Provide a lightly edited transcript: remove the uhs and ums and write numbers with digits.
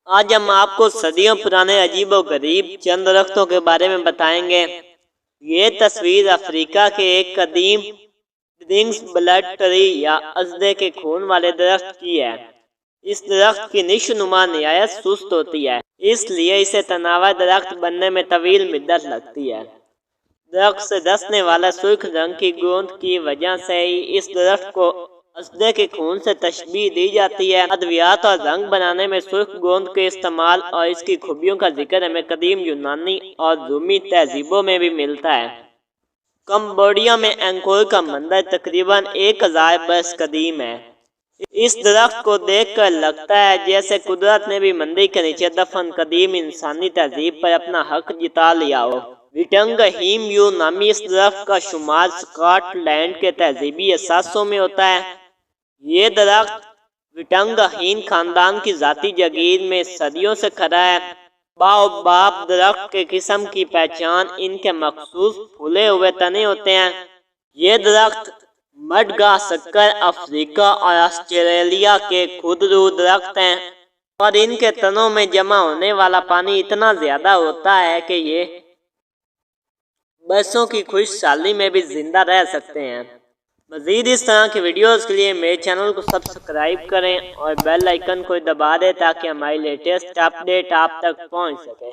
آج ہم آپ کو صدیوں پرانے عجیب و غریب چند درختوں کے بارے میں بتائیں گے۔ یہ تصویر افریقہ کے ایک قدیم ڈرنکس بلڈ ٹری یا ازدے کے خون والے درخت کی ہے۔ اس درخت کی نشو نما نہایت سست ہوتی ہے، اس لیے اسے تناور درخت بننے میں طویل مدت لگتی ہے۔ درخت سے دھسنے والا سرخ رنگ کی گوند کی وجہ سے ہی اس درخت کو ازدے کے خون سے تشبیہ دی جاتی ہے۔ ادویات اور رنگ بنانے میں سرخ گوند کے استعمال اور اس کی خوبیوں کا ذکر ہمیں قدیم یونانی اور رومی تہذیبوں میں بھی ملتا ہے۔ کمبوڈیا میں اینکور کا مندر تقریباً 1000 برس قدیم ہے۔ اس درخت کو دیکھ کر لگتا ہے جیسے قدرت نے بھی مندر کے نیچے دفن قدیم انسانی تہذیب پر اپنا حق جتا لیا ہو۔ وٹنگ ہیم یو نامی اس درخت کا شمار سکاٹ لینڈ کے تہذیبی اثاثوں میں ہوتا ہے۔ یہ درخت وٹنگ ہین خاندان کی ذاتی جاگیر میں صدیوں سے کھڑا ہے۔ باؤباب درخت کے قسم کی پہچان ان کے مخصوص پھولے ہوئے تنے ہوتے ہیں۔ یہ درخت مڈغاسکر، افریقہ اور آسٹریلیا کے خودرو درخت ہیں اور ان کے تنوں میں جمع ہونے والا پانی اتنا زیادہ ہوتا ہے کہ یہ برسوں کی خشک سالی میں بھی زندہ رہ سکتے ہیں۔ مزید اس طرح کی ویڈیوز کے لیے میرے چینل کو سبسکرائب کریں اور بیل آئیکن کو دبا دیں تاکہ ہماری لیٹسٹ اپ ڈیٹ آپ تک پہنچ سکے۔